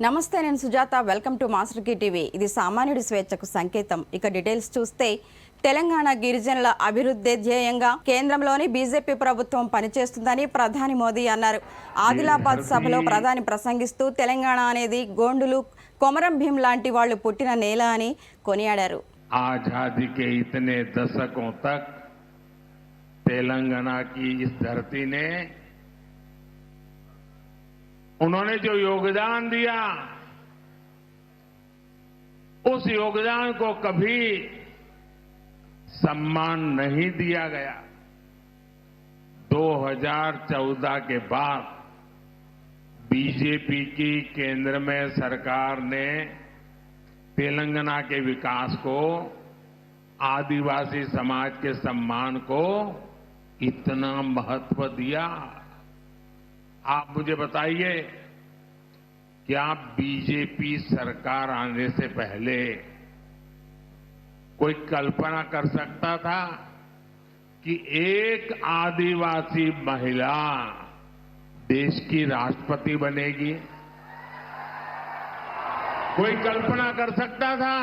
నమస్తే, నేను Sujatha. Welcome to master key TV. ఇది సామాన్యుడి స్వేచ్ఛకు సంకేతం. ఇక డీటెయిల్స్ చూస్తే, తెలంగాణ గిరిజనుల అభివృద్ధి ధ్యేయంగా కేంద్రంలోని బీజేపీ ప్రభుత్వం పనిచేస్తుందని ప్రధాని మోదీ అన్నారు. ఆదిలాబాద్ సభలో ప్రధాని ప్రసంగిస్తూ తెలంగాణ అనేది గోండులు, కొమరం భీం లాంటి వాళ్ళు పుట్టిన నేల అని కొనియాడారు. आजादी के इतने दशकों तक तेलंगाना की इस धरती ने उन्होंने जो योगदान दिया, उस योगदान को कभी सम्मान नहीं दिया गया। 2014 के बाद बीजेपी की केंद्र में सरकार ने तेलंगाना के विकास को, आदिवासी समाज के सम्मान को इतना महत्व दिया। आप मुझे बताइए, क्या बीजेपी सरकार आने से पहले कोई कल्पना कर सकता था कि एक आदिवासी महिला देश की राष्ट्रपति बनेगी? कोई कल्पना कर सकता था?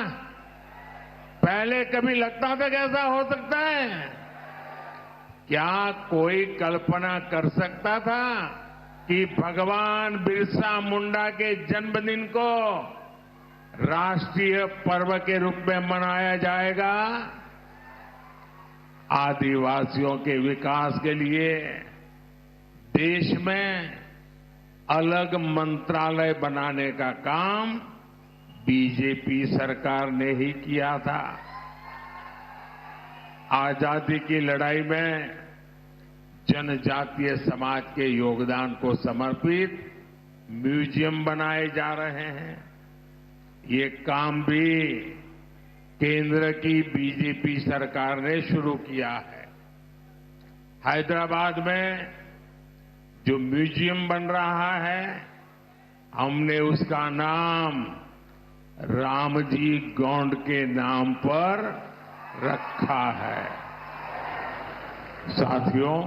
पहले कभी लगता था कि ऐसा हो सकता है? क्या कोई कल्पना कर सकता था कि भगवान बिरसा मुंडा के जन्मदिन को राष्ट्रीय पर्व के रूप में मनाया जाएगा? आदिवासियों के विकास के लिए देश में अलग मंत्रालय बनाने का काम बीजेपी सरकार ने ही किया था। आजादी की लड़ाई में जनजातीय समाज के योगदान को समर्पित म्यूजियम बनाए जा रहे हैं। ये काम भी केंद्र की बीजेपी सरकार ने शुरू किया है। हैदराबाद में जो म्यूजियम बन रहा है, हमने उसका नाम रामजी गोंड के नाम पर रखा है। साथियों,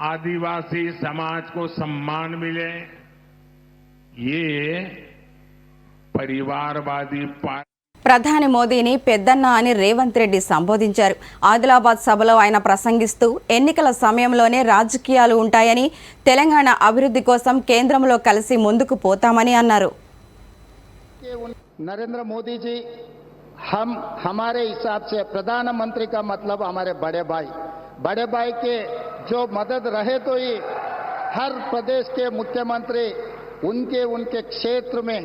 आदिवासी समाज को सम्मान मिले, ये परिवारवादी ప్రధాని మోదీని పెద్దన్న అని రేవంత్ రెడ్డి సంబోధించారు. ఆదిలాబాద్ సభలో ఆయన ప్రసంగిస్తూ ఎన్నికల సమయంలోనే రాజకీయాలు ఉంటాయని, తెలంగాణ అభివృద్ధి కోసం కేంద్రంలో కలిసి ముందుకు పోతామని అన్నారు. नरेंद्र मोदी जी हमारे हिसाब से प्रधानमंत्री का मतलब हमारे बड़े भाई के जो मदद रहे तो ही हर प्रदेश के मुख्यमंत्री उनके क्षेत्र में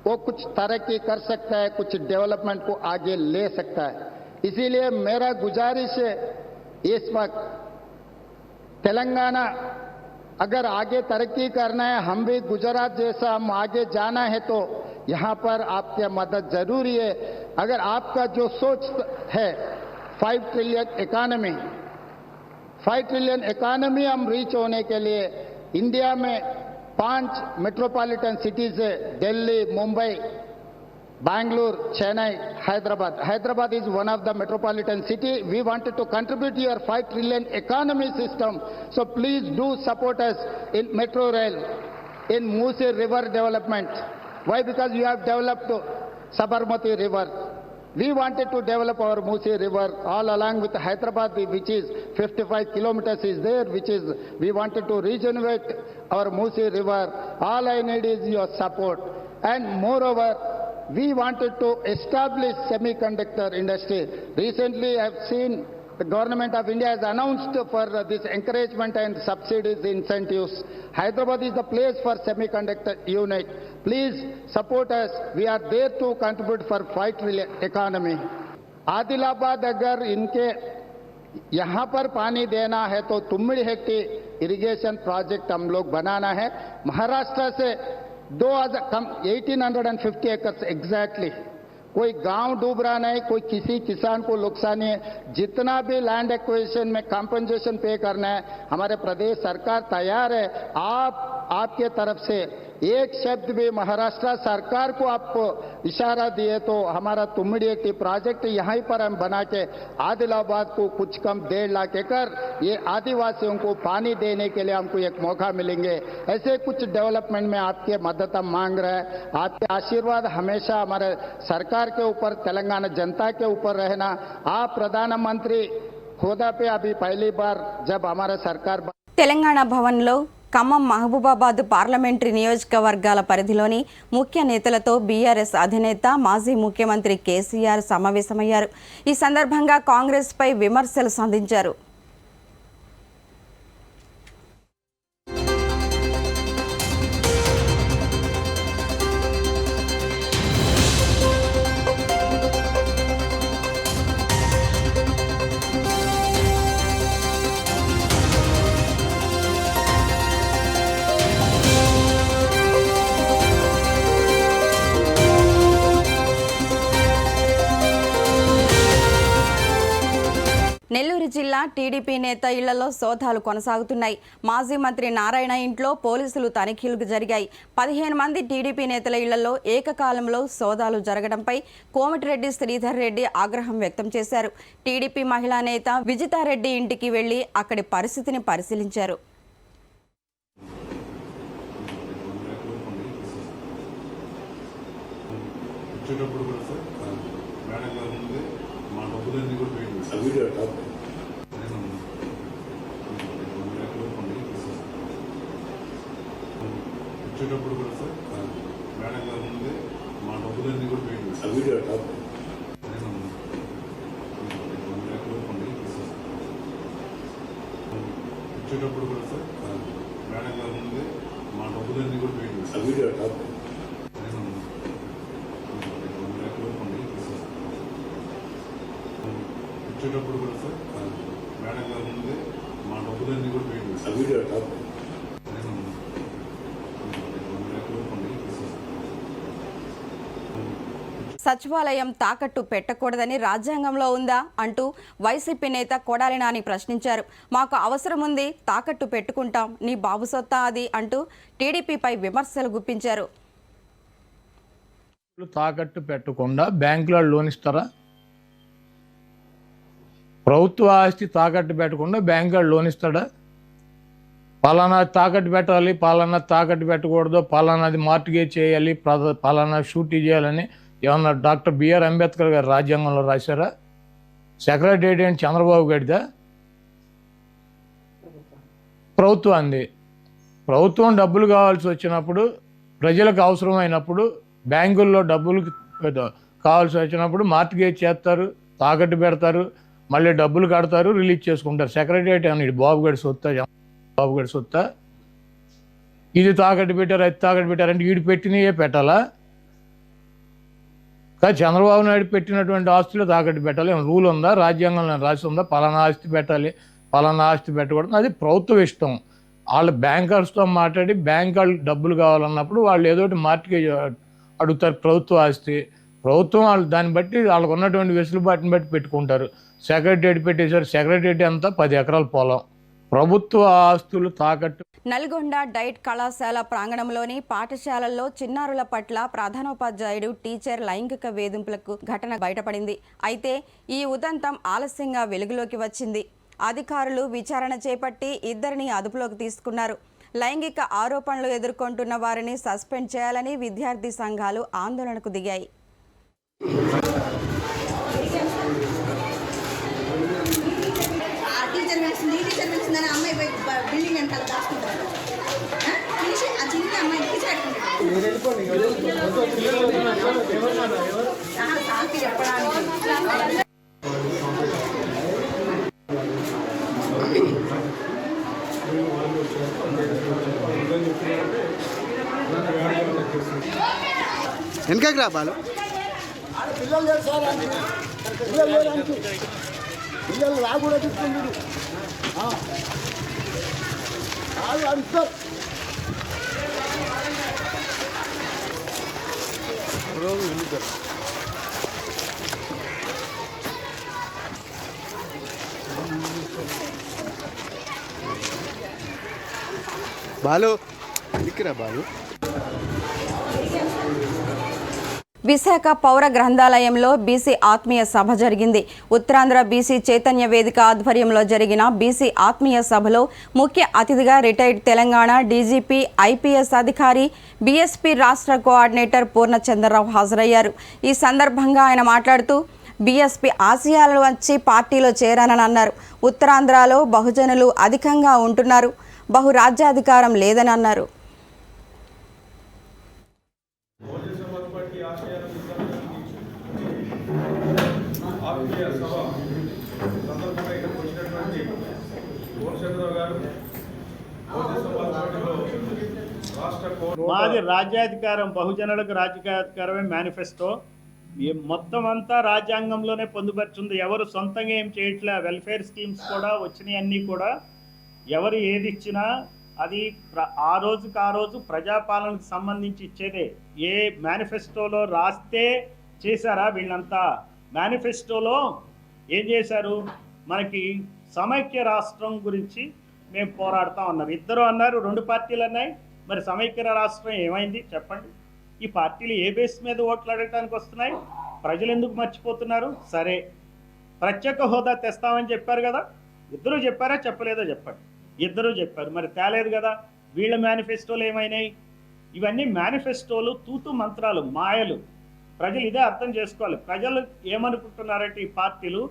वो कुछ तरक्की कर सकता है, कुछ डेवलपमेंट को आगे ले सकता है। इसीलिए मेरा गुजारिश है, इस वक्त तेलंगाना अगर आगे तरक्की करना है, हम भी गुजरात जैसा हम आगे जाना है, तो यहाँ पर आपकी मदद जरूरी है। अगर आपका जो सोच है 5 ट्रिलियन इकोनॉमी हम रीच होने के लिए इंडिया में 5 मेट्रोपॉलिटन सिटीज है, Delhi, Mumbai, Bangalore, Chennai, Hyderabad is one of the metropolitan city. We wanted to contribute your 5 trillion economy system. So please do support us in metro rail, in Musi river development. Why? Because you have developed Sabarmati river. We wanted to develop our Musi river all along with Hyderabad, which is 55 kilometers is there, which is we wanted to regenerate our Musi river. All I need is your support. And moreover, we wanted to establish semiconductor industry. Recently, I have seen the government of India has announced for this encouragement and subsidies, incentives. Hyderabad is the place for semiconductor unit. Please support us. We are there to contribute for 5 trillion economy. Adilabad अगर इनके यहाँ पर पानी देना है तो तुम्मिडिहेट्टी irrigation project हम लोग बनाना है। महाराष्ट्र से 1850 एकर्स एग्जैक्टली, कोई गांव डूब रहा नहीं, कोई किसी किसान को नुकसान नहीं है। जितना भी लैंड एक्विजिशन में कंपनसेशन पे करना है, हमारे प्रदेश सरकार तैयार है। आप आपके तरफ से एक शब्द भी महाराष्ट्र सरकार को आप इशारा दिए तो हमारा तुम्मिडिएट्टी प्रोजेक्ट यहीं पर हम बना के आदिलाबाद को कुछ कम 1.5 लाख एकड़ ये आदिवासियों को पानी देने के लिए हमको एक मौका मिलेंगे। ऐसे कुछ डेवलपमेंट में आपके मदद हम मांग रहे हैं। आपके आशीर्वाद हमेशा हमारे सरकार के ऊपर, तेलंगाना जनता के ऊपर रहना। आप प्रधानमंत्री होदा पे अभी पहली बार जब हमारा सरकार తెలంగాణ భవన్లో ఖమ్మం మహబూబాబాద్ పార్లమెంటరీ నియోజకవర్గాల పరిధిలోని ముఖ్య నేతలతో బీఆర్ఎస్ అధినేత మాజీ ముఖ్యమంత్రి కేసీఆర్ సమావేశమయ్యారు. ఈ సందర్భంగా కాంగ్రెస్పై విమర్శలు సంధించారు. నెల్లూరు జిల్లా టీడీపీ నేత ఇళ్లలో సోదాలు కొనసాగుతున్నాయి. మాజీ మంత్రి నారాయణ ఇంట్లో పోలీసులు తనిఖీలు జరిగాయి. 15 మంది టీడీపీ నేతల ఇళ్లలో ఏకకాలంలో సోదాలు జరగడంపై కోమటిరెడ్డి శ్రీధర్ రెడ్డి ఆగ్రహం వ్యక్తం చేశారు. టీడీపీ మహిళా నేత విజితారెడ్డి ఇంటికి వెళ్లి అక్కడి పరిస్థితిని పరిశీలించారు. వచ్చేటప్పుడు కూడా సార్ మేడం గారు ముందే మా డబ్బులన్నీ కూడా పెయింట్ చేస్తాం. వీడియో టాప్ వచ్చేటప్పుడు కూడా సార్ మేడం గారు ముందే మా డబ్బులన్నీ కూడా పెయింట్ చేస్తాం. వీడియో టాప్ వచ్చేటప్పుడు కూడా సార్ మేడం గారు ముందే మా డబ్బులన్నీ కూడా పెయింట్ చేస్తాం. వీడియో టాప్ సచివాలయం తాకట్టు పెట్టకూడదని రాజ్యాంగంలో ఉందా అంటూ వైసీపీ నేత కొడాలి నాని ప్రశ్నించారు. మాకు అవసరం ఉంది, తాకట్టు పెట్టుకుంటాం, నీ బాబు సొత్తా అది అంటూ టీడీపీపై విమర్శలు గుప్పించారు. తాకట్టు పెట్టకుండా బ్యాంకులో లోన్ ఇస్తారా? ప్రభుత్వ ఆస్తి తాకట్టు పెట్టకుండా బ్యాంకులో లోన్ ఇస్తాడా? పలానా తాకట్టు పెట్టాలి, పలానా తాకట్టు పెట్టకూడదు, పలానాది మార్టిగేజ్ చేయాలి, పలానా షూటీ చేయాలని ఏమన్నా డాక్టర్ బిఆర్ అంబేద్కర్ గారు రాజ్యాంగంలో రాశారా? సెక్రటేరియట్ ఏంటి చంద్రబాబు గడిదా? ప్రభుత్వం అంది. ప్రభుత్వం డబ్బులు కావాల్సి వచ్చినప్పుడు, ప్రజలకు అవసరమైనప్పుడు, బ్యాంకుల్లో డబ్బులు కావాల్సి వచ్చినప్పుడు మార్టిగేజ్ చేస్తారు, తాకట్టు పెడతారు, మళ్ళీ డబ్బులు కడతారు, రిలీజ్ చేసుకుంటారు. సెక్రటేరియట్ అని బాబుగడి సొత్తా, బాబుగడి సొత్తా? ఇది తాకట్టు పెట్టారు, అది తాకట్టు పెట్టారంటే వీడు పెట్టినయే పెట్టాలా? కానీ చంద్రబాబు నాయుడు పెట్టినటువంటి ఆస్తులు తాకట్టు పెట్టాలి రూల్ ఉందా? రాజ్యాంగంలో రాసి ఉందా? పలానా ఆస్తి పెట్టాలి, పలానా ఆస్తి పెట్టకూడదు? అది ప్రభుత్వం ఇష్టం. వాళ్ళు బ్యాంకర్స్తో మాట్లాడి బ్యాంక్ వాళ్ళు డబ్బులు కావాలన్నప్పుడు వాళ్ళు ఏదోటి మార్టిగేజ్ అడుగుతారు. ప్రభుత్వ ఆస్తి ప్రభుత్వం వాళ్ళు దాన్ని బట్టి వాళ్ళకు ఉన్నటువంటి వెసులుబాటుని బట్టి పెట్టుకుంటారు. సెక్రటేరియట్ పెట్టేశారు. సెక్రటేరియట్ అంతా 10 ఎకరాల పొలం. ప్రభుత్వ ఆస్తులు తాకట్టు. నల్గొండ డైట్ కళాశాల ప్రాంగణంలోని పాఠశాలల్లో చిన్నారుల పట్ల ప్రధానోపాధ్యాయుడు టీచర్ లైంగిక వేధింపులకు ఘటన బయటపడింది. అయితే ఈ ఉదంతం ఆలస్యంగా వెలుగులోకి వచ్చింది. అధికారులు విచారణ చేపట్టి ఇద్దరిని అదుపులోకి తీసుకున్నారు. లైంగిక ఆరోపణలు ఎదుర్కొంటున్న వారిని సస్పెండ్ చేయాలని విద్యార్థి సంఘాలు ఆందోళనకు దిగాయి. బిల్డింగ్ వెనకాల దాచుకుంటారు. ఆ చిన్న అమ్మాయిని సాకి చెప్పడానికి వెనకకి రా బాలు. పిల్లలు చేస్తారండి, పిల్లలు రాకూడదు చెప్తుంది. అంటారు బాలు దిక్కురా బాలు. విశాఖ పౌర గ్రంథాలయంలో బీసీ ఆత్మీయ సభ జరిగింది. ఉత్తరాంధ్ర బీసీ చైతన్య వేదిక ఆధ్వర్యంలో జరిగిన బీసీ ఆత్మీయ సభలో ముఖ్య అతిథిగా రిటైర్డ్ తెలంగాణ డీజీపీ ఐపీఎస్ అధికారి బీఎస్పీ రాష్ట్ర కోఆర్డినేటర్ పూర్ణచంద్రరావు హాజరయ్యారు. ఈ సందర్భంగా ఆయన మాట్లాడుతూ బీఎస్పీ ఆశయాలు వచ్చి పార్టీలో చేరానని అన్నారు. ఉత్తరాంధ్రలో బహుజనులు అధికంగా ఉంటున్నారు, బహురాజ్యాధికారం లేదని అన్నారు. మాది రాజ్యాధికారం, బహుజనులకు రాజ్యాధికారమే మేనిఫెస్టో. మొత్తం అంతా రాజ్యాంగంలోనే పొందుపరుచుంది. ఎవరు సొంతంగా ఏం చేయట్లే. వెల్ఫేర్ స్కీమ్స్ కూడా వచ్చినాయి. అన్నీ కూడా ఎవరు ఏది ఇచ్చినా అది ఆ రోజు ప్రజాపాలనకు సంబంధించి ఇచ్చేదే. ఏ మేనిఫెస్టోలో రాస్తే చేశారా వీళ్ళంతా? మేనిఫెస్టోలో ఏం చేశారు? మనకి సమైక్య రాష్ట్రం గురించి మేము పోరాడుతాం అన్నారు. ఇద్దరు అన్నారు, 2 పార్టీలు అన్నాయి. మరి సమైక్య రాష్ట్రం ఏమైంది చెప్పండి? ఈ పార్టీలు ఏ బేస్ మీద ఓట్లు అడగటానికి వస్తున్నాయి? ప్రజలు ఎందుకు మర్చిపోతున్నారు? సరే, ప్రత్యేక హోదా తెస్తామని చెప్పారు కదా. ఇద్దరు చెప్పారా చెప్పలేదో చెప్పండి. ఇద్దరు చెప్పారు, మరి తేలేదు కదా. వీళ్ళ మేనిఫెస్టోలు ఏమైనాయి? ఇవన్నీ మేనిఫెస్టోలు తూతు మంత్రాలు, మాయలు. ప్రజలు ఇదే అర్థం చేసుకోవాలి. ప్రజలు ఏమనుకుంటున్నారంటే ఈ పార్టీలు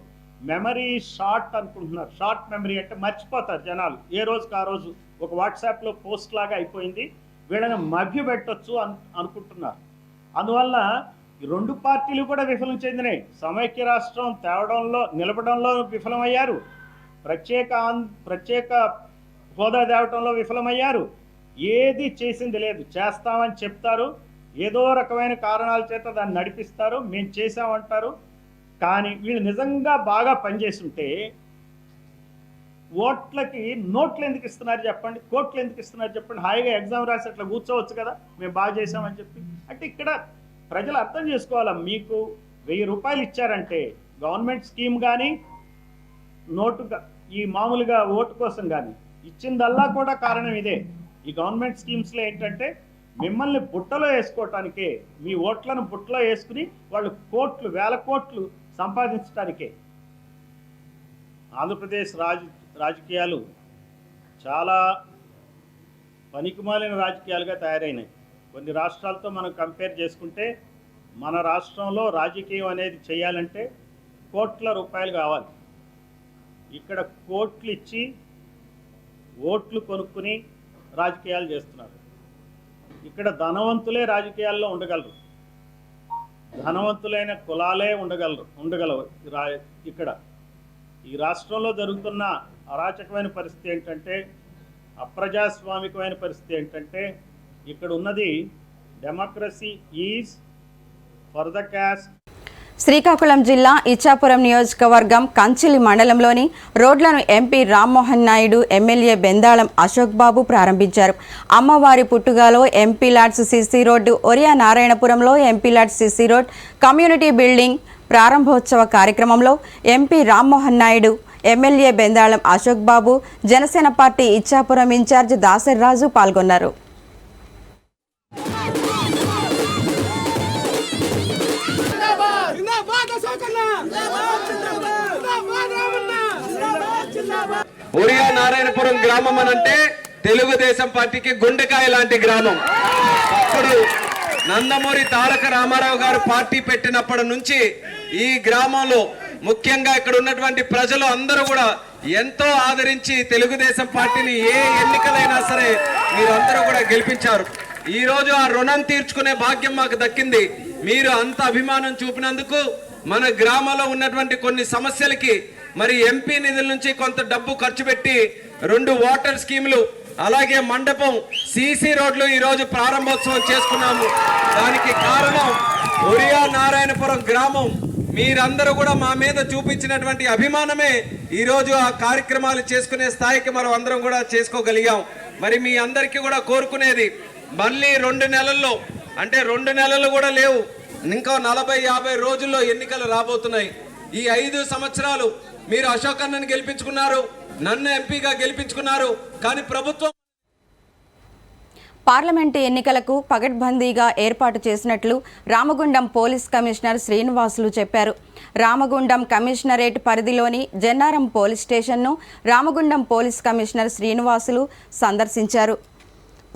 మెమరీ షార్ట్ అనుకుంటున్నారు. షార్ట్ మెమరీ అంటే మర్చిపోతారు జనాలు. ఏ రోజుకి ఆ రోజు ఒక వాట్సాప్లో పోస్ట్ లాగా అయిపోయింది, వీళ్ళని మభ్యపెట్టొచ్చు అనుకుంటున్నారు. అందువల్ల ఈ 2 పార్టీలు కూడా విఫలం చెందినాయి. సమైక్య రాష్ట్రం తేవడంలో, నిలబడంలో విఫలమయ్యారు. ప్రత్యేక హోదా తేవడంలో విఫలమయ్యారు. ఏది చేసింది లేదు. చేస్తామని చెప్తారు, ఏదో రకమైన కారణాల చేత దాన్ని నడిపిస్తారు, మేము చేసామంటారు. కానీ వీళ్ళు నిజంగా బాగా పనిచేస్తుంటే ఓట్లకి నోట్లు ఎందుకు ఇస్తున్నారు చెప్పండి? కోట్లు ఎందుకు ఇస్తున్నారు చెప్పండి? హాయిగా ఎగ్జామ్ రాసి అట్లా కూర్చోవచ్చు కదా, మేము బాగా చేసామని చెప్పి. అంటే ఇక్కడ ప్రజలు అర్థం చేసుకోవాలా. మీకు 1000 రూపాయలు ఇచ్చారంటే గవర్నమెంట్ స్కీమ్ కానీ నోటుగా ఈ మామూలుగా ఓటు కోసం కానీ ఇచ్చిందల్లా కూడా కారణం ఇదే. ఈ గవర్నమెంట్ స్కీమ్స్లో ఏంటంటే మిమ్మల్ని బుట్టలో వేసుకోవటానికే, మీ ఓట్లను బుట్టలో వేసుకుని వాళ్ళు కోట్లు, వేల కోట్లు సంపాదించడానికే. ఆంధ్రప్రదేశ్ రాజకీయాలు చాలా పనికిమాలిన రాజకీయాలుగా తయారైనాయి. కొన్ని రాష్ట్రాలతో మనం కంపేర్ చేసుకుంటే మన రాష్ట్రంలో రాజకీయం అనేది చేయాలంటే కోట్ల రూపాయలు కావాలి. ఇక్కడ కోట్లు ఇచ్చి ఓట్లు కొనుక్కుని రాజకీయాలు చేస్తున్నారు. ఇక్కడ ధనవంతులే రాజకీయాల్లో ఉండగలరు, ధనవంతులైన కులాలే ఉండగలవు. ఇక్కడ ఈ రాష్ట్రంలో జరుగుతున్న అరాచకమైన పరిస్థితి ఏంటంటే, అప్రజాస్వామికమైన పరిస్థితి ఏంటంటే, ఇక్కడ ఉన్నది democracy is for the caste. Srikakulam జిల్లా ఇచ్చాపురం నియోజకవర్గం కంచిలి మండలంలోని రోడ్లను ఎంపీ రామ్మోహన్ నాయుడు, ఎమ్మెల్యే బెందాళం అశోక్ బాబు ప్రారంభించారు. అమ్మవారి పుట్టుగాలో MP LADS CC road, Oriya నారాయణపురంలో MP LADS CC road, community building ప్రారంభోత్సవ కార్యక్రమంలో MP Rammohan Naidu, MLA Bendalam Ashok Babu, Janasena party Ichchapuram incharge Dasarraju పాల్గొన్నారు. ఒరియా నారాయణపురం గ్రామం అనంటే తెలుగుదేశం పార్టీకి గుండెకాయ లాంటి గ్రామం. అప్పుడు నందమూరి తారక రామారావు గారు పార్టీ పెట్టినప్పటి నుంచి ఈ గ్రామంలో ముఖ్యంగా ఇక్కడ ఉన్నటువంటి ప్రజలు అందరూ కూడా ఎంతో ఆదరించి తెలుగుదేశం పార్టీని ఏ ఎన్నికలైనా సరే మీరందరూ కూడా గెలిపించారు. ఈ రోజు ఆ రుణం తీర్చుకునే భాగ్యం మాకు దక్కింది. మీరు అంత అభిమానం చూపినందుకు మన గ్రామంలో ఉన్నటువంటి కొన్ని సమస్యలకి మరి ఎంపీ నిధుల నుంచి కొంత డబ్బు ఖర్చు పెట్టి 2 వాటర్ స్కీములు, అలాగే మండపం, సీసీ రోడ్లు ఈ రోజు ప్రారంభోత్సవం చేసుకున్నాము. దానికి కారణం ఒరియా నారాయణపురం గ్రామం. మీరందరూ కూడా మా మీద చూపించినటువంటి అభిమానమే ఈ రోజు ఆ కార్యక్రమాలు చేసుకునే స్థాయికి మనం అందరం కూడా చేసుకోగలిగాం. మరి మీ అందరికీ కూడా కోరుకునేది, మళ్ళీ 2 నెలల్లో, అంటే 2 నెలలు కూడా లేవు, ఇంకా 40-50 రోజుల్లో ఎన్నికలు రాబోతున్నాయి. ఈ 5 సంవత్సరాలు మీరు అశోక్ అన్నని గెలిపించుకున్నారు, నన్ను ఎంపీగా గెలిపించుకున్నారు, కానీ ప్రభుత్వం పార్లమెంటు ఎన్నికలకు పగడ్బందీగా ఏర్పాటు చేసినట్లు రామగుండం పోలీస్ కమిషనర్ శ్రీనివాసులు చెప్పారు. రామగుండం కమిషనరేట్ పరిధిలోని జన్నారం పోలీస్ స్టేషన్ను రామగుండం పోలీస్ కమిషనర్ శ్రీనివాసులు సందర్శించారు.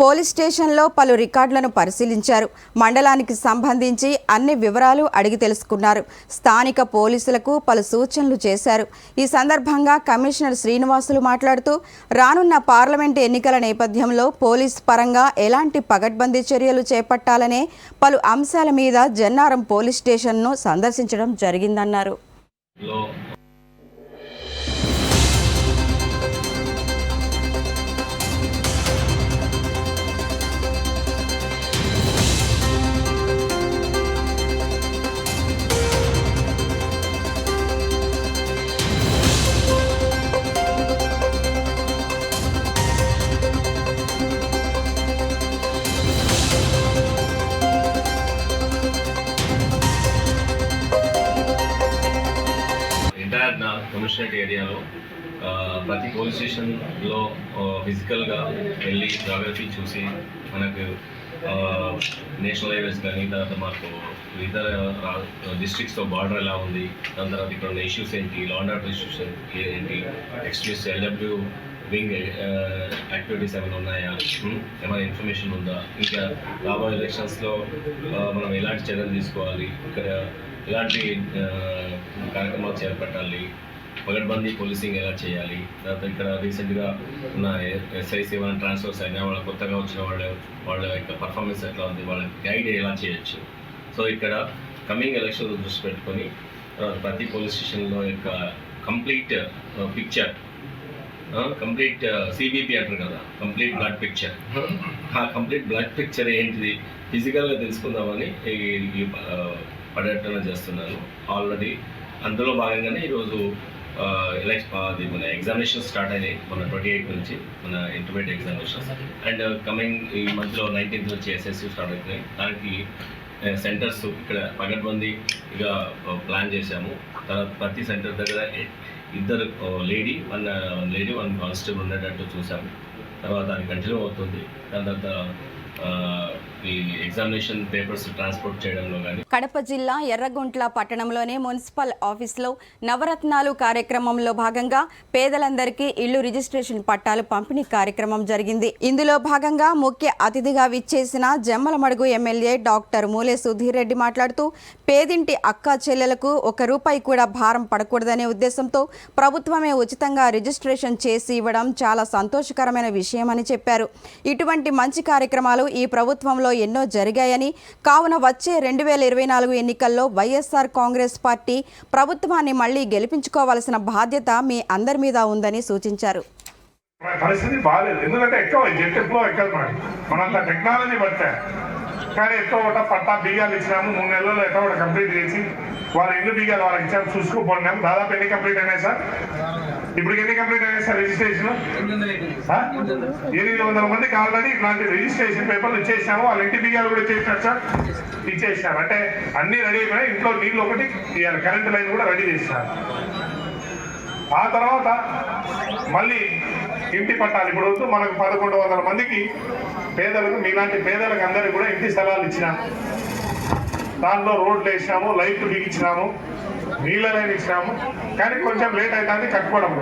పోలీస్ స్టేషన్లో పలు రికార్డులను పరిశీలించారు. మండలానికి సంబంధించి అన్ని వివరాలు అడిగి తెలుసుకున్నారు. స్థానిక పోలీసులకు పలు సూచనలు చేశారు. ఈ సందర్భంగా కమిషనర్ శ్రీనివాసులు మాట్లాడుతూ రానున్న పార్లమెంటు ఎన్నికల నేపథ్యంలో పోలీస్ పరంగా ఎలాంటి పగడ్బందీ చర్యలు చేపట్టాలనే పలు అంశాల మీద జన్నారం పోలీస్ స్టేషన్ను సందర్శించడం జరిగిందన్నారు. కమిషనరేట్ ఏరియాలో ప్రతి పోలీస్ స్టేషన్లో ఫిజికల్గా వెళ్ళి జాగ్రఫీ చూసి మనకు నేషనల్ హైవేస్ కానీ తర్వాత మాకు ఇతర డిస్ట్రిక్ట్స్తో బార్డర్ ఎలా ఉంది, దాని తర్వాత ఇక్కడ ఉన్న ఇష్యూస్ ఏంటి, లా అండ్ ఆర్డర్ ఇష్యూస్ ఏంటి, ఎక్స్ట్రీస్ ఎల్డబ్ల్యూ వింగ్ యాక్టివిటీస్ ఏమైనా ఉన్నాయా, ఏమైనా ఇన్ఫర్మేషన్ ఉందా, ఇంకా రాబోయే ఎలక్షన్స్లో మనం ఎలాంటి చర్యలు తీసుకోవాలి, ఇక్కడ ఎలాంటి కార్యక్రమాలు చేపట్టాలి, పగడ్బందీ పోలీసింగ్ ఎలా చేయాలి, తర్వాత ఇక్కడ రీసెంట్గా ఉన్న ఎస్ఐస్ ఏమైనా ట్రాన్స్ఫర్స్ అయినా వాళ్ళ కొత్తగా వచ్చిన వాళ్ళ యొక్క పర్ఫార్మెన్స్ ఎట్లా ఉంది, వాళ్ళకి గైడ్ ఎలా చేయొచ్చు. సో ఇక్కడ కమింగ్ ఎలక్షన్ దృష్టి పెట్టుకొని ప్రతి పోలీస్ స్టేషన్లో యొక్క కంప్లీట్ పిక్చర్, కంప్లీట్ సిబిపి అంటారు కదా, కంప్లీట్ బ్లడ్ పిక్చర్, ఆ కంప్లీట్ బ్లడ్ పిక్చర్ ఏంటిది ఫిజికల్గా తెలుసుకుందామని పర్యటన చేస్తున్నాను. ఆల్రెడీ అందులో భాగంగానే ఈరోజు అది మన ఎగ్జామినేషన్ స్టార్ట్ అయినాయి మన 28 నుంచి మన ఇంటర్మీడియట్ ఎగ్జామినేషన్స్, అండ్ కమింగ్ ఈ మంత్లో 19th నుంచి ఎస్ఎస్సి స్టార్ట్ అవుతున్నాయి. దానికి సెంటర్స్ ఇక్కడ పగడ్బందీగా ప్లాన్ చేశాము. తర్వాత ప్రతి సెంటర్ దగ్గర 2 లేడీ వన్ కానిస్టేబుల్ ఉండేటట్టు చూసాము. తర్వాత అది కంటిన్యూ అవుతుంది. దాని తర్వాత ఈ ఎగ్జామినేషన్ పేపర్స్ ట్రాన్స్పోర్ట్ చేయడంలో కానీ. కడప జిల్లా ఎర్రగుంట్ల పట్టణంలోని మున్సిపల్ ఆఫీస్లో నవరత్నాలు కార్యక్రమంలో భాగంగా పేదలందరికీ ఇల్లు రిజిస్ట్రేషన్ పట్టాలు పంపిణీ కార్యక్రమం జరిగింది. ఇందులో భాగంగా ముఖ్య అతిథిగా విచ్చేసిన జమ్మలమడుగు ఎమ్మెల్యే డాక్టర్ మూలే సుధీర్ రెడ్డి మాట్లాడుతూ పేదింటి అక్కా చెల్లెలకు ₹1 కూడా భారం పడకూడదనే ఉద్దేశంతో ప్రభుత్వమే ఉచితంగా రిజిస్ట్రేషన్ చేసి ఇవ్వడం చాలా సంతోషకరమైన విషయమని చెప్పారు. ఇటువంటి మంచి కార్యక్రమాలు ఈ ప్రభుత్వంలో ఎన్నో జరిగాయని, కావున వచ్చే 2024 ఎన్నికల్లో వైఎస్ఆర్ కాంగ్రెస్ పార్టీ ప్రభుత్వాన్ని మళ్లీ గెలిపించుకోవాల్సిన బాధ్యత మీ అందరి మీద ఉందని సూచించారు. పరిస్థితి బాగాలేదు, ఎందుకంటే ఎక్కువ జెట్లో ఎక్కదు మనంత టెక్నాలజీ బట్టే. కానీ ఎక్కువ ఒకట పట్టా బీగాలు ఇచ్చినాము, 3 నెలల్లో ఎక్కువ ఒకటి కంప్లీట్ చేసి వాళ్ళ ఇల్లు బీగాలు వాళ్ళకి ఇచ్చాము, చూసుకోపోయినాము. దాదాపు ఎన్ని కంప్లీట్ అయినాయి సార్? ఇప్పుడు ఎన్ని కంప్లీట్ అయినాయి సార్ రిజిస్ట్రేషన్? 800 మందికి ఆల్రెడీ ఇట్లాంటి రిజిస్ట్రేషన్ పేపర్లు ఇచ్చేసాము. వాళ్ళ ఇంటి బీగాలు కూడా ఇచ్చేసినారు సార్, ఇచ్చేసినారు. అంటే అన్ని రెడీ అయిపోయినాయి. ఇంట్లో నీళ్ళు ఒకటి ఇవాళ కరెంటు లైన్ కూడా రెడీ చేసినారు. ఆ తర్వాత మళ్ళీ ఇంటి పట్టాలు ఇప్పుడు మనకు 1100 మందికి పేదలకు, మీలాంటి పేదలకు అందరికీ కూడా ఇంటి స్థలాలు ఇచ్చినాము. దాంట్లో రోడ్లు వేసినాము, లైట్లు బిగించినాము, నీళ్ళ లైన్ ఇచ్చినాము. కానీ కొంచెం లేట్ అవుతుంది కట్టుకోవడం.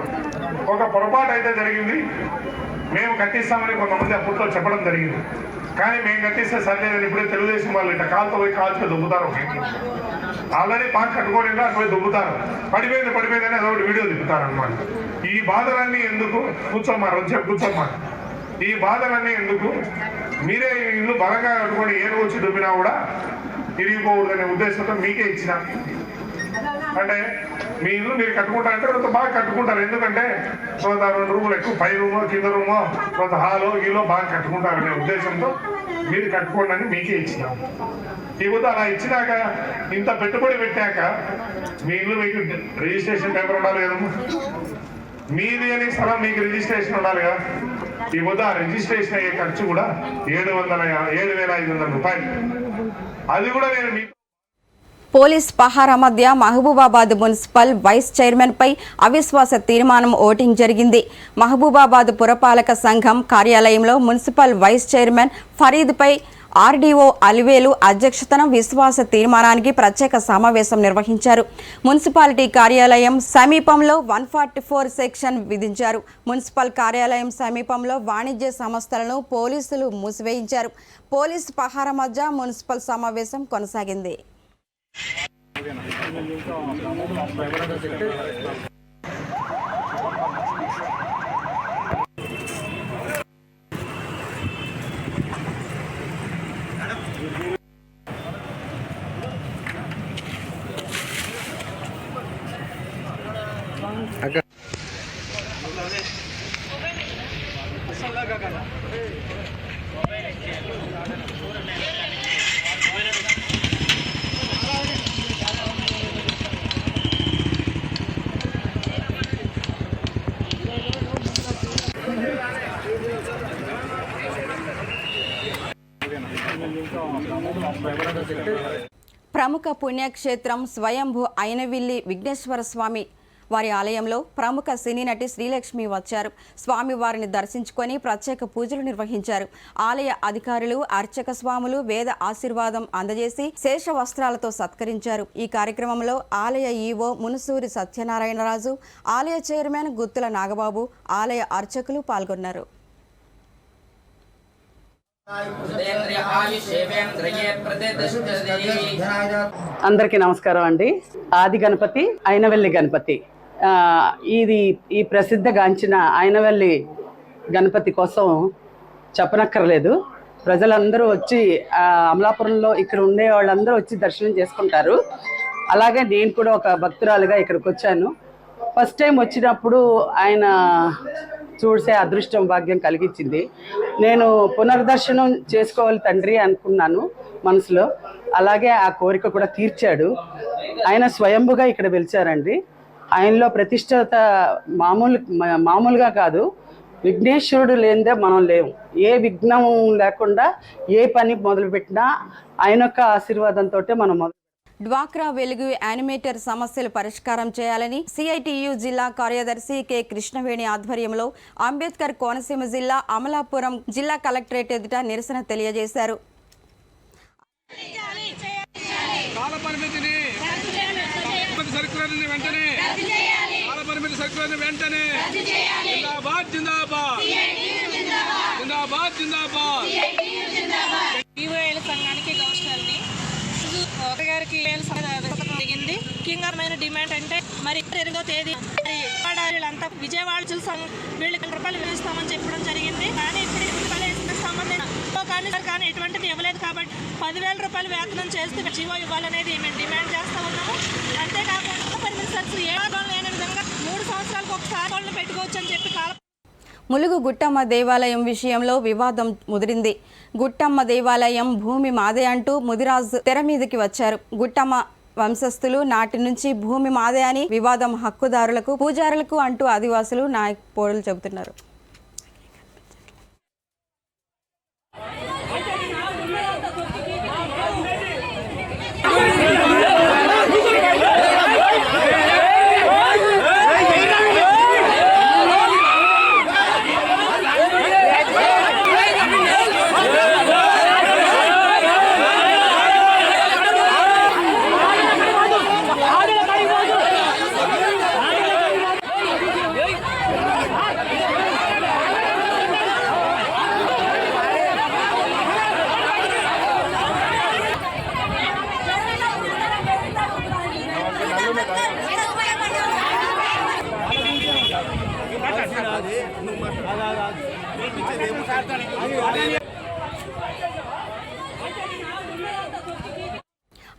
ఒక పొరపాటు అయితే జరిగింది. మేము కట్టిస్తామని కొంతమంది అప్పట్లో చెప్పడం జరిగింది. కానీ మేము కట్టిస్తే సర్లేదని ఇప్పుడే తెలుగుదేశం వాళ్ళు ఇట్లా కాలుతో పోయి కాల్చుకొని దుబ్బుతారు. ఆల్రెడీ పాట కట్టుకోని అటు దుబ్బుతారు. పడిపోయిందని అదొకటి వీడియో దిప్పుతారు అనమాట. ఈ బాధలన్నీ ఎందుకు? కూర్చోమ్మారు, వచ్చి కూర్చోమ్మారు. ఈ బాధలన్నీ ఎందుకు? మీరే ఇల్లు బలంగా కట్టుకొని ఏను వచ్చి దుబ్బినా కూడా ఇరిగిపోకూడదనే ఉద్దేశంతో మీకే ఇచ్చిన. అంటే మీ ఇల్లు మీరు కట్టుకుంటారంటే కొంత బాగా కట్టుకుంటారు. ఎందుకంటే కొంత 2 రూములు ఎక్కువ, పై రూమో కింద రూమో కొంత హాలో ఈలో బాగా కట్టుకుంటారనే ఉద్దేశంతో మీరు కట్టుకోండి అని మీకే ఇచ్చినాము. ఇకపోతే అలా ఇచ్చినాక ఇంత పెట్టుబడి పెట్టాక మీ ఇల్లు మీకు రిజిస్ట్రేషన్ పేపర్ ఉండాలి కదమ్మా. మీది అనే స్థలం మీకు రిజిస్ట్రేషన్ ఉండాలి కదా. ఇకపోతే ఆ రిజిస్ట్రేషన్ అయ్యే ఖర్చు కూడా 7,500 రూపాయలు. అది కూడా నేను మీకు పోలీస్ పహారా మధ్య మహబూబాబాద్ మున్సిపల్ వైస్ చైర్మన్పై అవిశ్వాస తీర్మానం ఓటింగ్ జరిగింది. మహబూబాబాద్ పురపాలక సంఘం కార్యాలయంలో మున్సిపల్ వైస్ చైర్మన్ ఫరీద్పై ఆర్డీఓ అలివేలు అధ్యక్షతన విశ్వాస తీర్మానానికి ప్రత్యేక సమావేశం నిర్వహించారు. మున్సిపాలిటీ కార్యాలయం సమీపంలో 144 సెక్షన్ విధించారు. మున్సిపల్ కార్యాలయం సమీపంలో వాణిజ్య సంస్థలను పోలీసులు మూసివేయించారు. పోలీస్ పహారా మధ్య మున్సిపల్ సమావేశం కొనసాగింది. ప్రముఖ పుణ్యక్షేత్రం స్వయంభూ అయినవిల్లి విఘ్నేశ్వర స్వామి వారి ఆలయంలో ప్రముఖ సినీ నటి శ్రీలక్ష్మి వచ్చారు. స్వామివారిని దర్శించుకొని ప్రత్యేక పూజలు నిర్వహించారు. ఆలయ అధికారులు, అర్చక స్వాములు వేద ఆశీర్వాదం అందజేసి శేష వస్త్రాలతో సత్కరించారు. ఈ కార్యక్రమంలో ఆలయ ఈవో మునుసూరి సత్యనారాయణరాజు, ఆలయ చైర్మన్ గుత్తుల నాగబాబు, ఆలయ అర్చకులు పాల్గొన్నారు. అందరికీ నమస్కారం అండి. ఆది గణపతి అయినవెల్లి గణపతి, ఈ ప్రసిద్ధగాంచిన అయినవెల్లి గణపతి కోసం చెప్పనక్కర్లేదు. ప్రజలందరూ వచ్చి అమలాపురంలో ఇక్కడ ఉండే వాళ్ళందరూ వచ్చి దర్శనం చేసుకుంటారు. అలాగే నేను కూడా ఒక భక్తురాలుగా ఇక్కడికి వచ్చాను. ఫస్ట్ టైం వచ్చినప్పుడు ఆయన చూసే అదృష్టం భాగ్యం కలిగించింది. నేను పునర్దర్శనం చేసుకోవాలి తండ్రి అనుకున్నాను మనసులో. అలాగే ఆ కోరిక కూడా తీర్చాడు. ఆయన స్వయంభుగా ఇక్కడ వెలిచారండి. ఆయనలో ప్రతిష్టత మామూలుగా కాదు. విఘ్నేశ్వరుడు లేనిదే మనం లేవు. ఏ విఘ్నం లేకుండా ఏ పని మొదలుపెట్టినా ఆయన యొక్క ఆశీర్వాదంతో మనం డ్వాక్రా వెలుగు యానిమేటర్ సమస్యలు పరిష్కారం చేయాలని సిఐటియు జిల్లా కార్యదర్శి కె కృష్ణవేణి ఆధ్వర్యంలో అంబేద్కర్ కోనసీమ జిల్లా అమలాపురం జిల్లా కలెక్టరేట్ ఎదుట నిరసన తెలియజేశారు. సంఘానికి గౌరవాన్ని గారికి జరిగింది. ముఖ్యంగా డిమాండ్ అంటే మరి 2వ తేదీ వీళ్ళంతా విజయవాడ వీళ్ళకి రూపాయలు వేస్తామని చెప్పడం జరిగింది. కానీ ఇప్పుడు సంబంధించిన కానీ ఎటువంటిది ఇవ్వలేదు. కాబట్టి 10,000 రూపాయలు వేతనం చేస్తూ జీవో ఇవ్వాలనేది మేము డిమాండ్ చేస్తూ ఉన్నాము. అంతేకాకుండా పర్మిట్ సర్చ్ ఏ లేని విధంగా 3 సంవత్సరాలకు ఒకసారి వాళ్ళని పెట్టుకోవచ్చు అని చెప్పి ములుగు గుట్టమ్మ దేవాలయం విషయంలో వివాదం ముదిరింది. గుట్టమ్మ దేవాలయం భూమి మాదే అంటూ ముదిరాజు తెర మీదకి వచ్చారు. గుట్టమ్మ వంశస్థులు నాటి నుంచి భూమి మాదే అని వివాదం హక్కుదారులకు, పూజారులకు అంటూ ఆదివాసులు నాయకులు చెబుతున్నారు.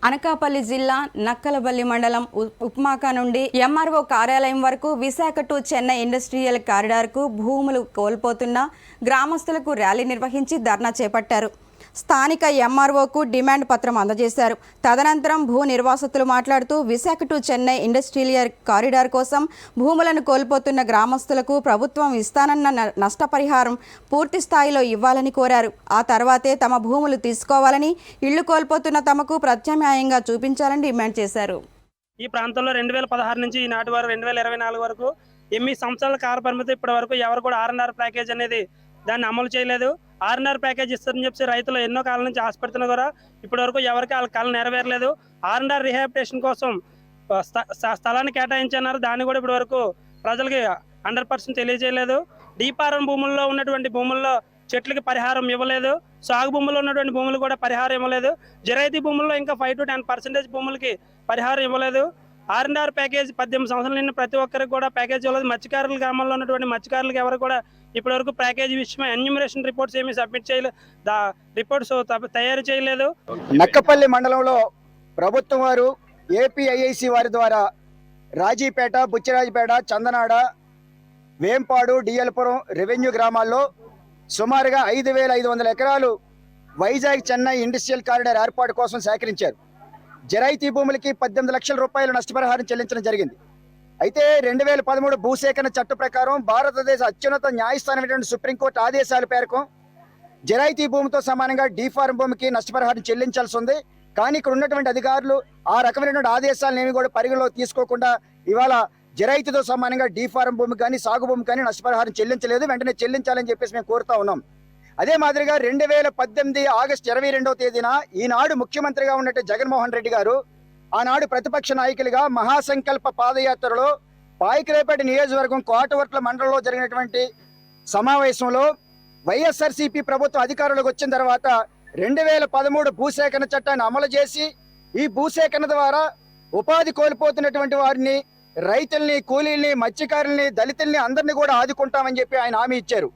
అనకాపల్లి జిల్లా నక్కలబల్లి మండలం ఉప్మాక నుండి ఎంఆర్ఓ కార్యాలయం వరకు విశాఖ టు చెన్నై ఇండస్ట్రియల్ కారిడార్కు భూములు కోల్పోతున్న గ్రామస్తులకు ర్యాలీ నిర్వహించి ధర్నా చేపట్టారు. స్థానిక ఎంఆర్ఓకు డిమాండ్ పత్రం అందజేశారు. తదనంతరం భూ నిర్వాసితులు మాట్లాడుతూ Visakha to Chennai industrial corridor కోసం భూములను కోల్పోతున్న గ్రామస్తులకు ప్రభుత్వం ఇస్తానన్న నష్టపరిహారం పూర్తి స్థాయిలో ఇవ్వాలని కోరారు. ఆ తర్వాతే తమ భూములు తీసుకోవాలని, ఇళ్లు కోల్పోతున్న తమకు ప్రత్యామ్నాయంగా చూపించాలని డిమాండ్ చేశారు. ఈ ప్రాంతంలో 2016 నుంచి ఈనాటి వరకు 2024 వరకు 8 సంవత్సరాల కాల పరిమితి ఇప్పటి వరకు ఎవరు కూడా R&R ప్యాకేజ్ అనేది దాన్ని అమలు చేయలేదు. R&R ప్యాకేజ్ ఇస్తారని చెప్పి రైతులు ఎన్నో కాలం నుంచి ఆశపడుతున్నా కూడా ఇప్పటి వరకు ఎవరికి వాళ్ళ కళ నెరవేరలేదు. R&R రిహాబిటేషన్ కోసం స్థలాన్ని కేటాయించన్నారు. దాన్ని కూడా ఇప్పటి వరకు ప్రజలకి 100% తెలియజేయలేదు. డీపారం భూముల్లో ఉన్నటువంటి భూముల్లో చెట్లకి పరిహారం ఇవ్వలేదు. సాగు భూముల్లో ఉన్నటువంటి భూములు కూడా పరిహారం ఇవ్వలేదు. జరైతీ భూముల్లో ఇంకా 5 to 10% భూములకి పరిహారం ఇవ్వలేదు. R&R ప్యాకేజ్ 18 సంవత్సరాల నిన్న ప్రతి ఒక్కరికి కూడా ప్యాకేజ్ ఇవ్వలేదు. మత్స్యకారుల గ్రామాల్లో ఉన్నటువంటి మత్స్యకారులకు ఎవరు కూడా ఇప్పటివరకు ప్యాకేజ్ విషయమై ఎన్యూమరేషన్ రిపోర్ట్స్ ఏమీ సబ్మిట్ చేయలేదు. రిపోర్ట్స్ తయారు చేయలేదు. నక్కపల్లి మండలంలో ప్రభుత్వం వారు ఏపీఐఐసి వారి ద్వారా రాజీపేట, బుచ్చిరాజపేట, చందనాడ, వేంపాడు, డిఎల్పురం రెవెన్యూ గ్రామాల్లో సుమారుగా 5,500 ఎకరాలు వైజాగ్ చెన్నై ఇండస్ట్రియల్ కారిడార్ ఏర్పాటు కోసం సేకరించారు. జరైతీ భూములకి 18 లక్షల రూపాయలు నష్టపరిహారం చెల్లించడం జరిగింది. అయితే 2013 భూసేకరణ చట్ట ప్రకారం భారతదేశ అత్యున్నత న్యాయస్థానమైనటువంటి సుప్రీంకోర్టు ఆదేశాల మేరకు జరైతీ భూమితో సమానంగా డీఫార్మ్ భూమికి నష్టపరిహారం చెల్లించాల్సి ఉంది. కానీ ఇక్కడ ఉన్నటువంటి అధికారులు ఆ రకమైనటువంటి ఆదేశాలను ఏమి కూడా పరిగణలో తీసుకోకుండా ఇవాళ జరైతీతో సమానంగా డీఫార్మ్ భూమికి కానీ సాగు భూమికి కానీ నష్టపరిహారం చెల్లించలేదు. వెంటనే చెల్లించాలని చెప్పేసి మేము కోరుతా ఉన్నాం. అదే మాదిరిగా 2018 ఆగస్టు 22వ తేదీన ఈనాడు ముఖ్యమంత్రిగా ఉన్నట్టు జగన్మోహన్ రెడ్డి గారు ఆనాడు ప్రతిపక్ష నాయకులుగా మహాసంకల్ప పాదయాత్రలో పాయికరేపేట నియోజకవర్గం కోటవర్ట్ల మండలంలో జరిగినటువంటి సమావేశంలో వైఎస్ఆర్సీపీ ప్రభుత్వం అధికారంలోకి వచ్చిన తర్వాత 2013 భూసేకరణ చట్టాన్ని అమలు చేసి ఈ భూసేకరణ ద్వారా ఉపాధి కోల్పోతున్నటువంటి వారిని, రైతుల్ని, కూలీల్ని, మత్స్యకారుల్ని, దళితుల్ని అందరినీ కూడా ఆదుకుంటామని చెప్పి ఆయన హామీ ఇచ్చారు.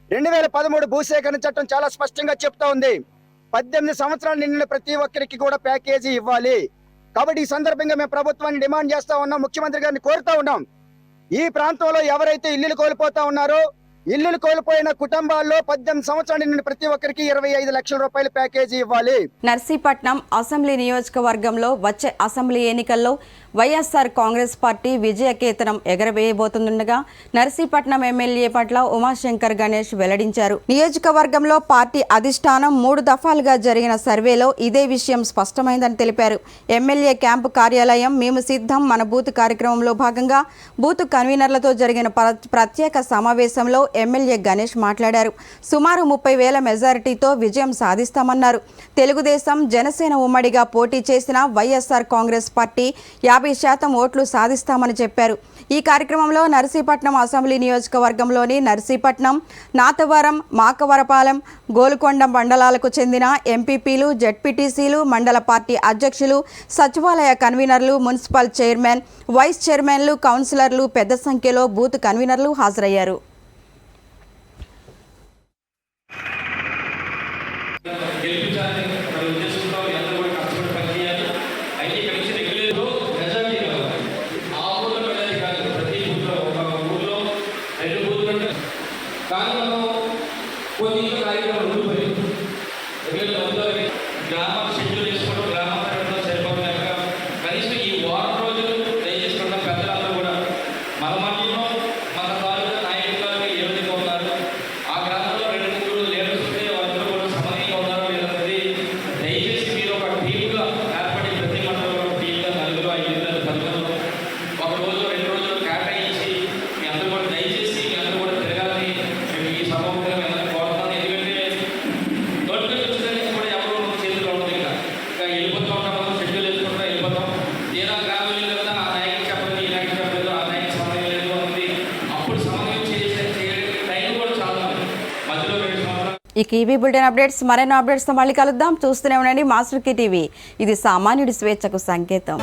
2013 భూసేకరణ చట్టం చాలా స్పష్టంగా చెప్తా ఉంది, 18 సంవత్సరాలు నిండిన ప్రతి ఒక్కరికి కూడా ప్యాకేజీ ఇవ్వాలి. కాబట్టి ఈ సందర్భంగా మేము ప్రభుత్వాన్ని డిమాండ్ చేస్తా ఉన్నాం, ముఖ్యమంత్రి గారిని కోరుతా ఉన్నాం. ఈ ప్రాంతంలో ఎవరైతే ఇల్లులు కోల్పోతా ఉన్నారో ఇల్లులు కోల్పోయిన కుటుంబాల్లో 18 సంవత్సరాల నిండిన ప్రతి ఒక్కరికి 25 లక్షల రూపాయల ప్యాకేజీ ఇవ్వాలి. నర్సీపట్నం అసెంబ్లీ నియోజకవర్గంలో వచ్చే అసెంబ్లీ ఎన్నికల్లో వైఎస్ఆర్ కాంగ్రెస్ పార్టీ విజయకేతనం ఎగరవేయబోతుండగా నర్సీపట్నం ఎమ్మెల్యే పట్ల ఉమాశంకర్ గణేష్ వెల్లడించారు. నియోజకవర్గంలో పార్టీ అధిష్టానం 3 దఫాలుగా జరిగిన సర్వేలో ఇదే విషయం స్పష్టమైందని తెలిపారు. ఎమ్మెల్యే క్యాంపు కార్యాలయం మేము సిద్ధం మన బూత్ కార్యక్రమంలో భాగంగా బూత్ కన్వీనర్లతో జరిగిన ప్రత్యేక సమావేశంలో ఎమ్మెల్యే గణేష్ మాట్లాడారు. సుమారు 30,000 మెజారిటీతో విజయం సాధిస్తామన్నారు. తెలుగుదేశం, జనసేన ఉమ్మడిగా పోటీ చేసిన వైఎస్ఆర్ కాంగ్రెస్ పార్టీ 50% ఓట్లు సాధిస్తామని చెప్పారు. ఈ కార్యక్రమంలో నర్సీపట్నం అసెంబ్లీ నియోజకవర్గంలోని నర్సీపట్నం, నాతవరం, మాకవరపాలెం, గోల్కొండ మండలాలకు చెందిన ఎంపీపీలు, జెడ్పీటీసీలు, మండల పార్టీ అధ్యక్షులు, సచివాలయ కన్వీనర్లు, మున్సిపల్ చైర్మన్, వైస్ చైర్మన్లు, కౌన్సిలర్లు పెద్ద సంఖ్యలో బూత్ కన్వీనర్లు హాజరయ్యారు. ఇక ఈవీ బులెటిన్ అప్డేట్స్ మరెన్నో అప్డేట్స్తో మళ్ళీ కలుద్దాం. చూస్తూనే ఉండండి మాస్టర్ టీవీ. ఇది సామాన్యుడి స్వేచ్ఛకు సంకేతం.